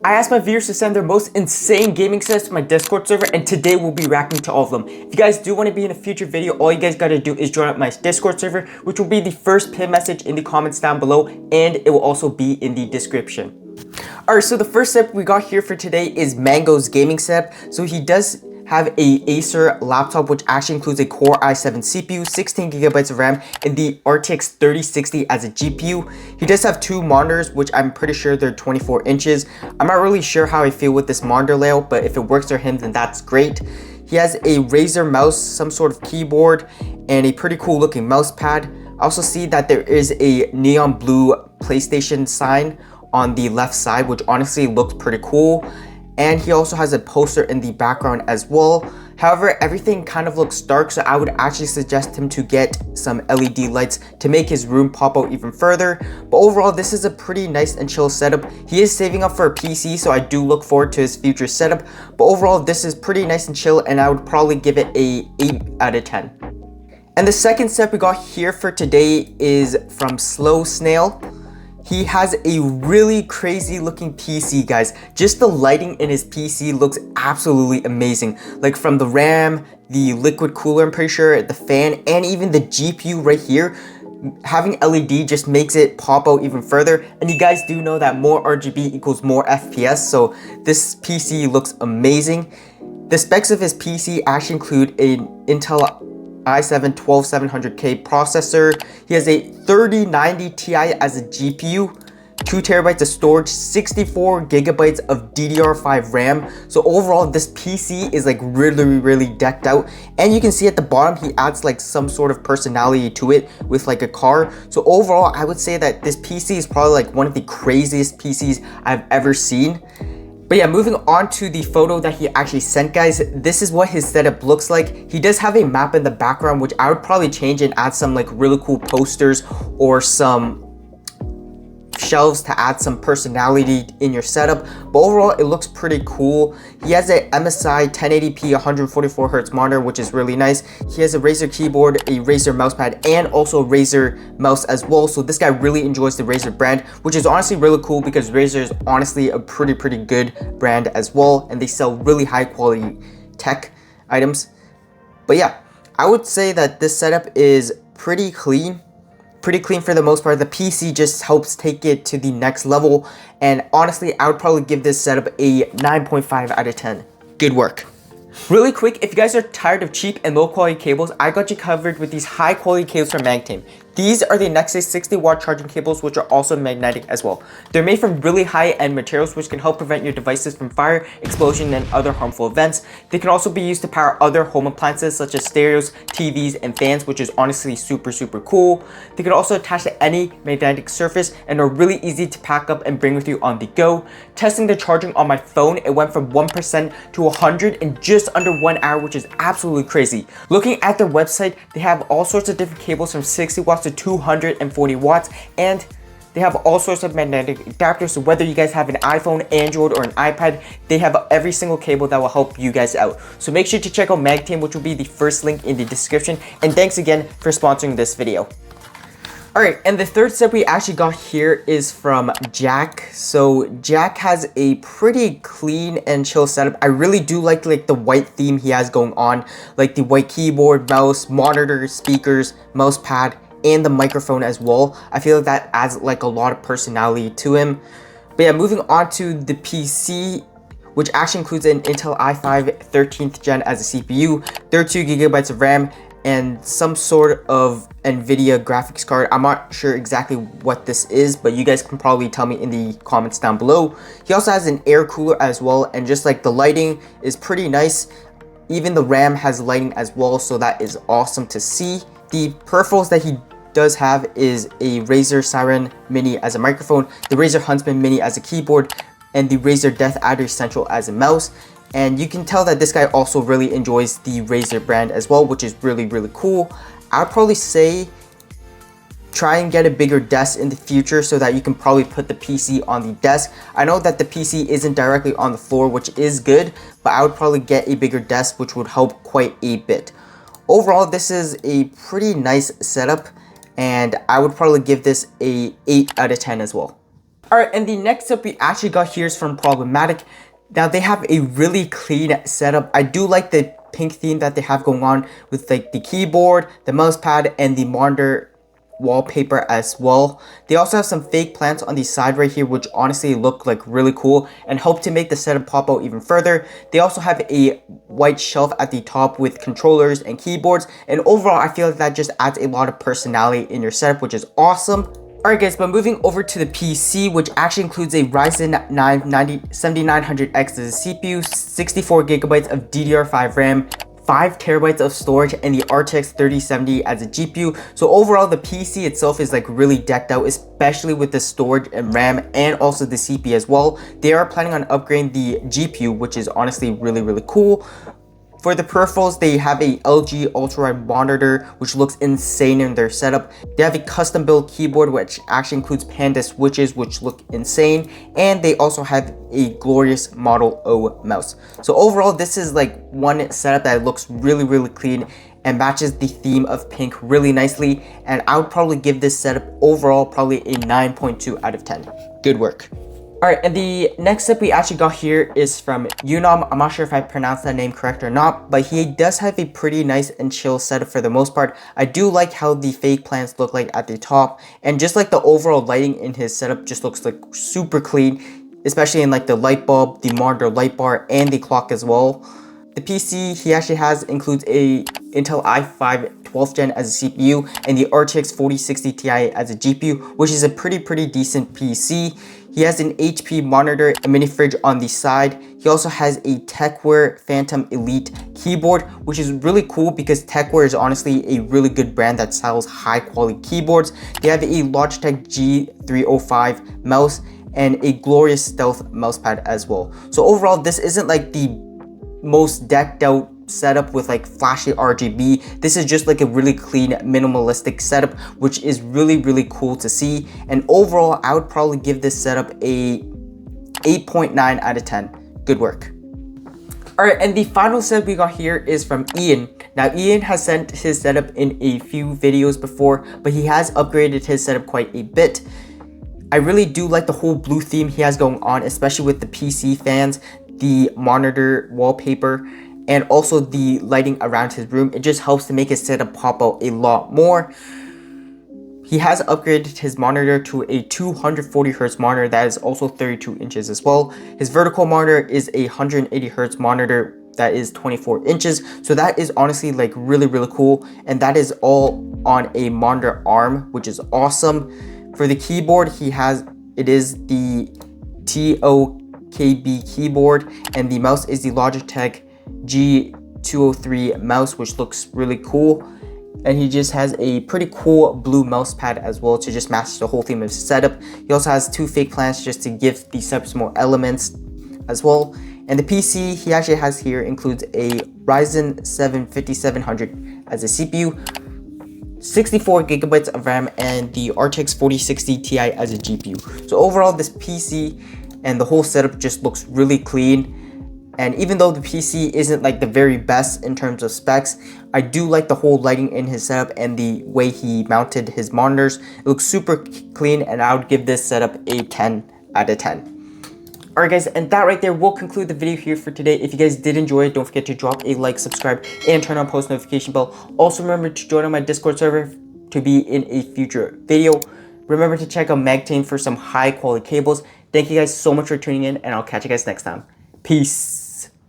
I asked my viewers to send their most insane gaming sets to my Discord server, and today we'll be reacting to all of them. If you guys do want to be in a future video, all you guys gotta do is join up my Discord server, which will be the first pin message in the comments down below, and it will also be in the description. Alright, so the first set we got here for today is Mango's gaming setup. So he does have a Acer laptop, which actually includes a Core i7 CPU, 16GB of RAM, and the RTX 3060 as a GPU. He does have two monitors, which I'm pretty sure they're 24 inches. I'm not really sure how I feel with this monitor layout, but if it works for him, then that's great. He has a Razer mouse, some sort of keyboard, and a pretty cool looking mouse pad. I also see that there is a neon blue PlayStation sign on the left side, which honestly looks pretty cool. And he also has a poster in the background as well. However, everything kind of looks dark, so I would actually suggest him to get some LED lights to make his room pop out even further. But overall, this is a pretty nice and chill setup. He is saving up for a PC, so I do look forward to his future setup. But overall, this is pretty nice and chill, and I would probably give it a 8 out of 10. And the second set we got here for today is from SlowSnail. He has a really crazy looking PC, guys. Just the lighting in his PC looks absolutely amazing. Like from the RAM, the liquid cooler, I'm pretty sure, the fan, and even the GPU right here. Having LED just makes it pop out even further. And you guys do know that more RGB equals more FPS, so this PC looks amazing. The specs of his PC actually include an Intel i7 12700K processor. He has a 3090 Ti as a GPU, 2TB of storage, 64GB of DDR5 RAM. So overall, this PC is like really decked out. And you can see at the bottom, he adds like some sort of personality to it with like a car. So overall, I would say that this PC is probably like one of the craziest PCs I've ever seen. But yeah, moving on to the photo that he actually sent, guys, this is what his setup looks like. He does have a map in the background, which I would probably change and add some like really cool posters or some shelves to add some personality in your setup. But overall, it looks pretty cool. He has a MSI 1080p 144Hz monitor, which is really nice. He has a Razer keyboard, a Razer mousepad, and also a Razer mouse as well. So this guy really enjoys the Razer brand, which is honestly really cool because Razer is honestly a pretty good brand as well, and they sell really high quality tech items. But yeah, I would say that this setup is pretty clean for the most part. The PC just helps take it to the next level, and honestly, I would probably give this setup a 9.5 out of 10. Good work. Really quick, if you guys are tired of cheap and low quality cables, I got you covered with these high quality cables from Magam. These are the Nexus 60-watt charging cables, which are also magnetic as well. They're made from really high-end materials, which can help prevent your devices from fire, explosion, and other harmful events. They can also be used to power other home appliances such as stereos, TVs, and fans, which is honestly super cool. They can also attach to any magnetic surface and are really easy to pack up and bring with you on the go. Testing the charging on my phone, it went from 1% to 100 in just under 1 hour, which is absolutely crazy. Looking at their website, they have all sorts of different cables from 60 watts to 240 watts, and they have all sorts of magnetic adapters. So whether you guys have an iPhone, Android, or an iPad, they have every single cable that will help you guys out. So make sure to check out Magam, which will be the first link in the description. And thanks again for sponsoring this video. Alright, and the third set we actually got here is from Jack. So Jack has a pretty clean and chill setup. I really do like the white theme he has going on, like the white keyboard, mouse, monitor, speakers, mouse pad, and the microphone as well. I feel like that adds like a lot of personality to him. But yeah, moving on to the PC, which actually includes an Intel i5 13th gen as a CPU, 32GB of RAM, and some sort of NVIDIA graphics card. I'm not sure exactly what this is, but you guys can probably tell me in the comments down below. He also has an air cooler as well, and just like the lighting is pretty nice. Even the RAM has lighting as well, so that is awesome to see. The peripherals that he does have is a Razer Siren Mini as a microphone, the Razer Huntsman Mini as a keyboard, and the Razer Death Adder Central as a mouse. And you can tell that this guy also really enjoys the Razer brand as well, which is really cool. I'd probably say try and get a bigger desk in the future so that you can probably put the PC on the desk. I know that the PC isn't directly on the floor, which is good, but I would probably get a bigger desk, which would help quite a bit. Overall, this is a pretty nice setup, and I would probably give this a 8 out of 10 as well. Alright, and the next up we actually got here is from Problematic. Now they have a really clean setup. I do like the pink theme that they have going on with like the keyboard, the mouse pad, and the monitor wallpaper as well. They also have some fake plants on the side right here, which honestly look like really cool and help to make the setup pop out even further. They also have a white shelf at the top with controllers and keyboards, and overall I feel like that just adds a lot of personality in your setup, which is awesome. Alright guys, but moving over to the PC, which actually includes a Ryzen 9 7900X as a CPU, 64GB of DDR5 RAM, 5TB of storage, and the RTX 3070 as a GPU. So overall, the PC itself is like really decked out, especially with the storage and RAM and also the CPU as well. They are planning on upgrading the GPU, which is honestly really cool. For the peripherals, they have a LG ultra-wide monitor, which looks insane in their setup. They have a custom built keyboard, which actually includes Panda switches, which look insane. And they also have a glorious Model O mouse. So overall, this is like one setup that looks really clean and matches the theme of pink really nicely. And I would probably give this setup overall probably a 9.2 out of 10. Good work. Alright, and the next up we actually got here is from Unom. I'm not sure if I pronounced that name correct or not, but he does have a pretty nice and chill setup for the most part. I do like how the fake plants look like at the top, and just like the overall lighting in his setup just looks like super clean, especially in like the light bulb, the monitor light bar, and the clock as well. The PC he actually includes a Intel i5 12th gen as a CPU and the RTX 4060 Ti as a GPU, which is a pretty decent PC. He has an HP monitor, a mini fridge on the side. He also has a TechWare Phantom Elite keyboard, which is really cool because TechWare is honestly a really good brand that sells high quality keyboards. They have a Logitech G305 mouse and a glorious stealth mousepad as well. So overall, this isn't like the most decked out setup with like flashy RGB. This is just like a really clean minimalistic setup, which is really cool to see. And overall, I would probably give this setup a 8.9 out of 10. Good work. Alright, and the final setup we got here is from Ian. Now Ian has sent his setup in a few videos before, but he has upgraded his setup quite a bit. I really do like the whole blue theme he has going on, especially with the PC fans, the monitor wallpaper, and also the lighting around his room. It just helps to make his setup pop out a lot more. He has upgraded his monitor to a 240Hz monitor that is also 32 inches as well. His vertical monitor is a 180Hz monitor that is 24 inches. So that is honestly like really cool. And that is all on a monitor arm, which is awesome. For the keyboard, it is the TOKB keyboard, and the mouse is the Logitech G203 mouse, which looks really cool. And he just has a pretty cool blue mouse pad as well to just match the whole theme of his setup. He also has two fake plants just to give the setup some more elements as well. And the PC he actually has here includes a Ryzen 7 5700 as a CPU, 64GB of RAM, and the RTX 4060 Ti as a GPU. So overall, this PC and the whole setup just looks really clean. And even though the PC isn't like the very best in terms of specs, I do like the whole lighting in his setup and the way he mounted his monitors. It looks super clean, and I would give this setup a 10 out of 10. Alright guys, and that right there will conclude the video here for today. If you guys did enjoy it, don't forget to drop a like, subscribe, and turn on post notification bell. Also remember to join on my Discord server to be in a future video. Remember to check out Magam for some high quality cables. Thank you guys so much for tuning in, and I'll catch you guys next time. Peace.